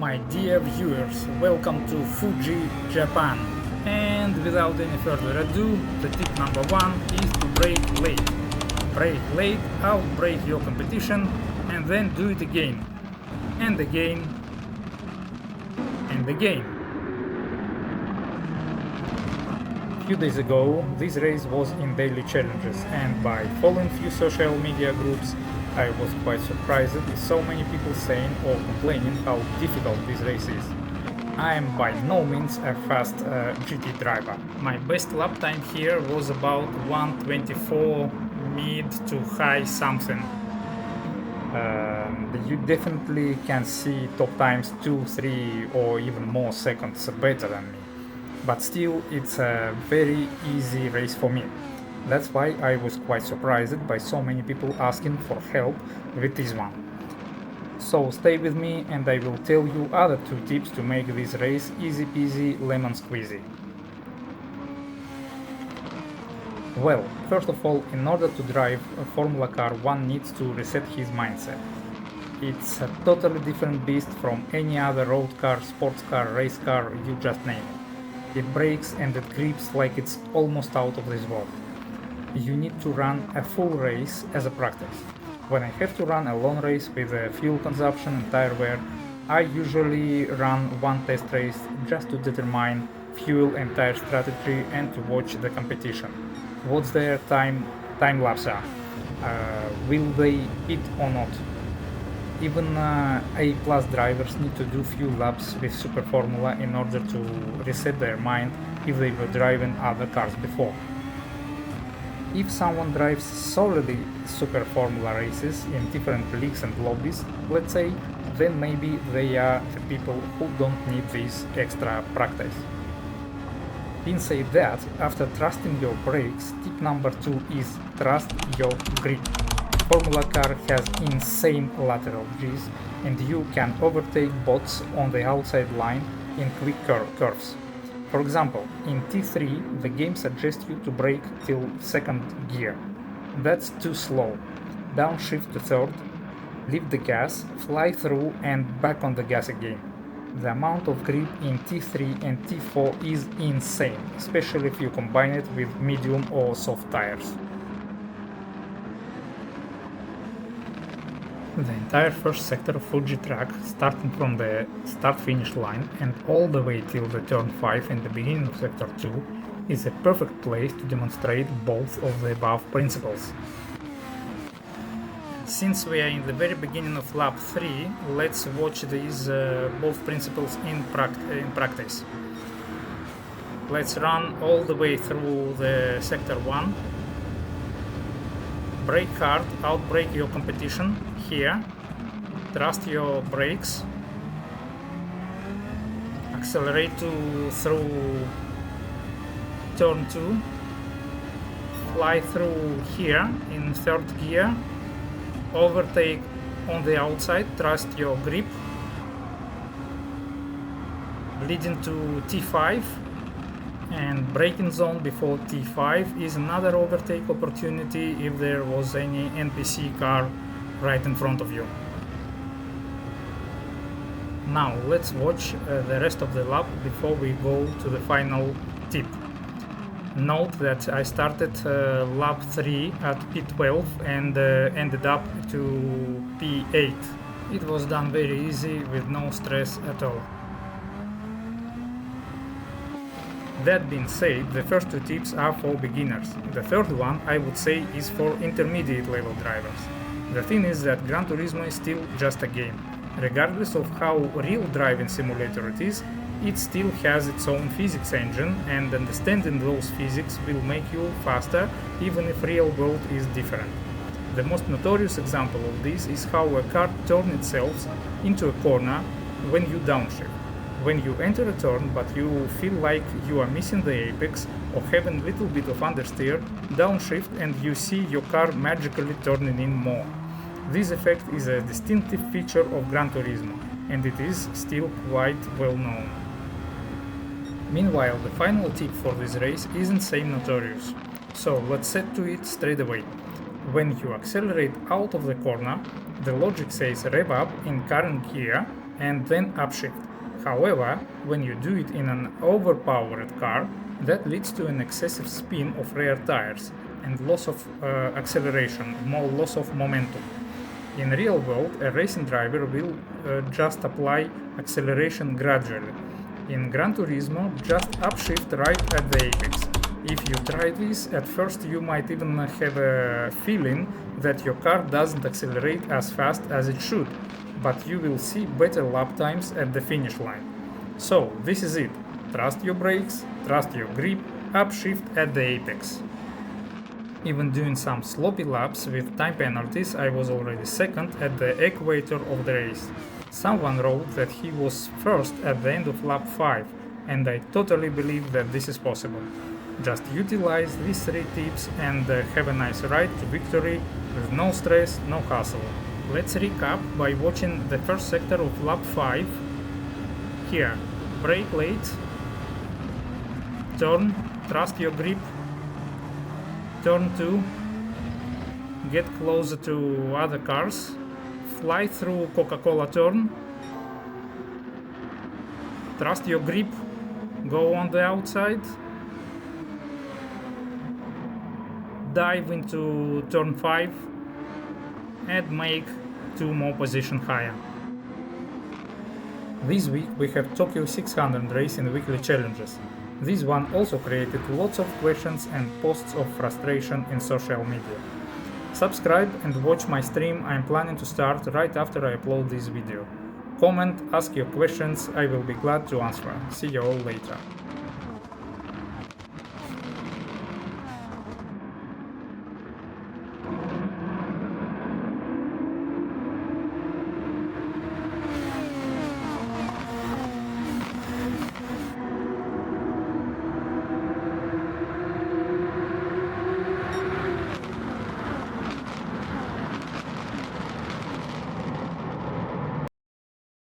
My dear viewers, welcome to Fuji, Japan. And without any further ado, the tip number one is to brake late. Brake late, outbrake your competition, and then do it again. And again. And again. A few days ago, this race was in daily challenges, and by following few social media groups, I was quite surprised with so many people saying or complaining how difficult this race is. I am by no means a fast GT driver. My best lap time here was about 1:24 mid to high something. You definitely can see top times 2, 3 or even more seconds better than me. But still, it's a very easy race for me. That's why I was quite surprised by so many people asking for help with this one. So stay with me and I will tell you other 2 tips to make this race easy peasy lemon squeezy. Well, first of all, in order to drive a Formula car, one needs to reset his mindset. It's a totally different beast from any other road car, sports car, race car, you just name it. It brakes and it grips like it's almost out of this world. You need to run a full race as a practice. When I have to run a long race with a fuel consumption and tire wear, I usually run one test race just to determine fuel and tire strategy and to watch the competition. What's their time lapse are? Will they hit or not? Even A-class drivers need to do few laps with Super Formula in order to reset their mind if they were driving other cars before. If someone drives solely Super Formula races in different leagues and lobbies, let's say, then maybe they are the people who don't need this extra practice. In say that, after trusting your brakes, tip number 2 is trust your grip. Formula car has insane lateral Gs and you can overtake bots on the outside line in quick curves. For example, in T3 the game suggests you to brake till 2nd gear. That's too slow. Downshift to 3rd, leave the gas, fly through and back on the gas again. The amount of grip in T3 and T4 is insane, especially if you combine it with medium or soft tires. The entire first sector of Fuji track, starting from the start-finish line and all the way till the turn 5 and the beginning of sector 2, is a perfect place to demonstrate both of the above principles. Since we are in the very beginning of lap 3, let's watch these both principles in practice. Let's run all the way through the sector 1. Brake hard, outbrake your competition here, trust your brakes, accelerate through turn 2, fly through here in 3rd gear, overtake on the outside, trust your grip, leading to T5. And braking zone before T5 is another overtake opportunity if there was any NPC car right in front of you. Now let's watch the rest of the lap before we go to the final tip. Note that I started lap 3 at P12 and ended up to P8. It was done very easy with no stress at all. That being said, the first 2 tips are for beginners. The third one, I would say, is for intermediate level drivers. The thing is that Gran Turismo is still just a game. Regardless of how real driving simulator it is, it still has its own physics engine, and understanding those physics will make you faster even if real world is different. The most notorious example of this is how a car turns itself into a corner when you downshift. When you enter a turn but you feel like you are missing the apex or having a little bit of understeer, downshift and you see your car magically turning in more. This effect is a distinctive feature of Gran Turismo and it is still quite well known. Meanwhile, the final tip for this race isn't same notorious. So let's set to it straight away. When you accelerate out of the corner, the logic says rev up in current gear and then upshift. However, when you do it in an overpowered car, that leads to an excessive spin of rear tires and loss of acceleration, more loss of momentum. In real world, a racing driver will just apply acceleration gradually. In Gran Turismo, just upshift right at the apex. If you try this, at first you might even have a feeling that your car doesn't accelerate as fast as it should, but you will see better lap times at the finish line. So, this is it. Trust your brakes, trust your grip, upshift at the apex. Even doing some sloppy laps with time penalties, I was already second at the equator of the race. Someone wrote that he was first at the end of lap 5, and I totally believe that this is possible. Just utilize these 3 tips and have a nice ride to victory with no stress, no hassle. Let's recap by watching the first sector of lap 5. Here, brake late, turn, trust your grip, turn 2, get closer to other cars, fly through Coca-Cola turn, trust your grip, go on the outside, dive into turn 5 and make 2 more positions higher. This week we have Tokyo 600 race in weekly challenges. This one also created lots of questions and posts of frustration in social media. Subscribe and watch my stream I'm planning to start right after I upload this video. Comment, ask your questions, I will be glad to answer. See you all later.